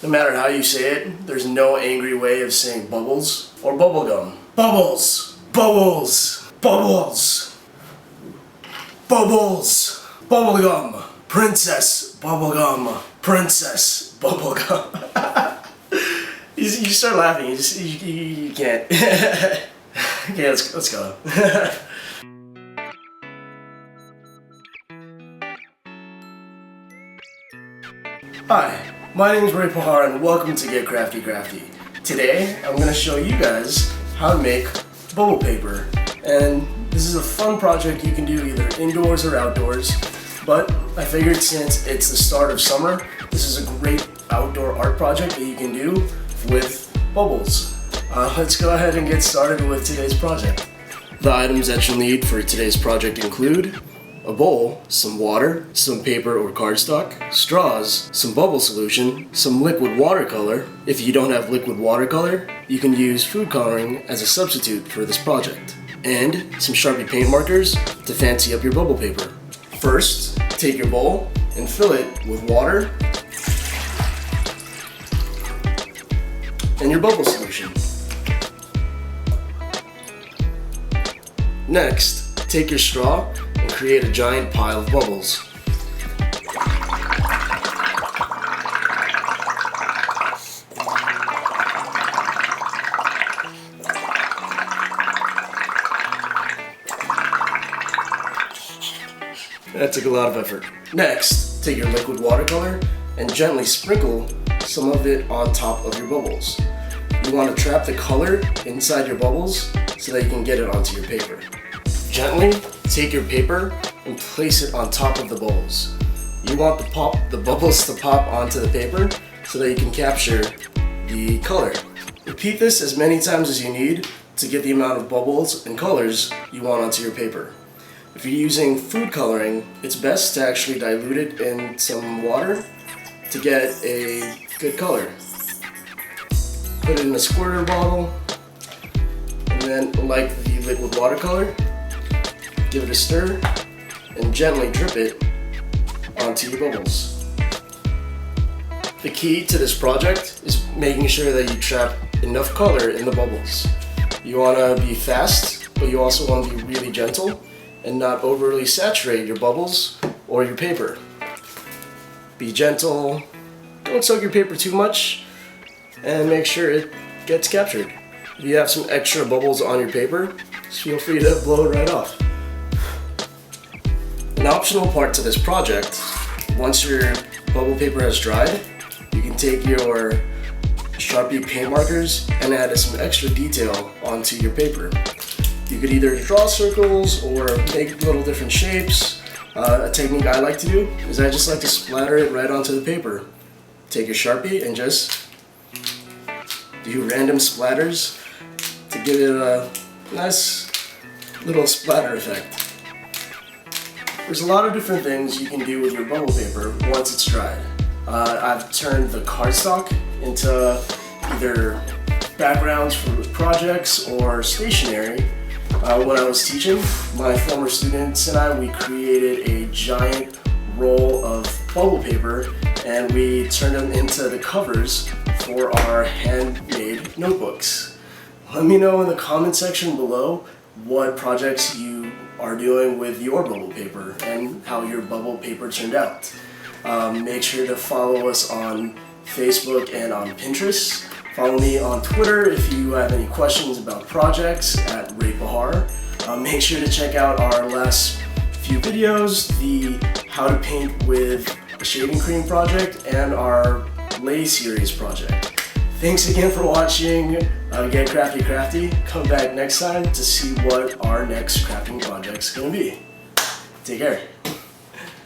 No matter how you say it, there's no angry way of saying bubbles or bubblegum. Bubbles! Bubbles! Bubbles! Bubbles! Bubblegum! Princess Bubblegum! Princess Bubblegum! You start laughing, you can't. Okay, let's go. Hi, my name is Ray Pahar and welcome to Get Crafty Crafty. Today, I'm going to show you guys how to make bubble paper. And this is a fun project you can do either indoors or outdoors. But I figured since it's the start of summer, this is a great outdoor art project that you can do with bubbles. Let's go ahead and get started with today's project. The items that you'll need for today's project include a bowl, some water, some paper or cardstock, straws, some bubble solution, some liquid watercolor. If you don't have liquid watercolor, you can use food coloring as a substitute for this project, and some Sharpie paint markers to fancy up your bubble paper. First, take your bowl and fill it with water and your bubble solution. Next, take your straw and create a giant pile of bubbles. That took a lot of effort. Next, take your liquid watercolor and gently sprinkle some of it on top of your bubbles. You want to trap the color inside your bubbles so that you can get it onto your paper. Gently take your paper and place it on top of the bubbles. You want the bubbles to pop onto the paper so that you can capture the color. Repeat this as many times as you need to get the amount of bubbles and colors you want onto your paper. If you're using food coloring, it's best to actually dilute it in some water to get a good color. Put it in a squirter bottle, and then, like the liquid watercolor, give it a stir and gently drip it onto your bubbles. The key to this project is making sure that you trap enough color in the bubbles. You want to be fast, but you also want to be really gentle and not overly saturate your bubbles or your paper. Be gentle, don't soak your paper too much, and make sure it gets captured. If you have some extra bubbles on your paper, just feel free to blow it right off. An optional part to this project, once your bubble paper has dried, you can take your Sharpie paint markers and add some extra detail onto your paper. You could either draw circles or make little different shapes. A technique I like to do is I just like to splatter it right onto the paper. Take your Sharpie and just do random splatters to give it a nice little splatter effect. There's a lot of different things you can do with your bubble paper once it's dried. I've turned the cardstock into either backgrounds for projects or stationery. When I was teaching, my former students and I, we created a giant roll of bubble paper and we turned them into the covers for our handmade notebooks. Let me know in the comment section below what projects you are doing with your bubble paper and how your bubble paper turned out. Make sure to follow us on Facebook and on Pinterest. Follow me on Twitter if you have any questions about projects at Ray Pahar. Make sure to check out our last few videos, the How to Paint with a Shaving Cream project and our Lay series project. Thanks again for watching Get Crafty Crafty. Come back next time to see what our next crafting project's gonna be. Take care.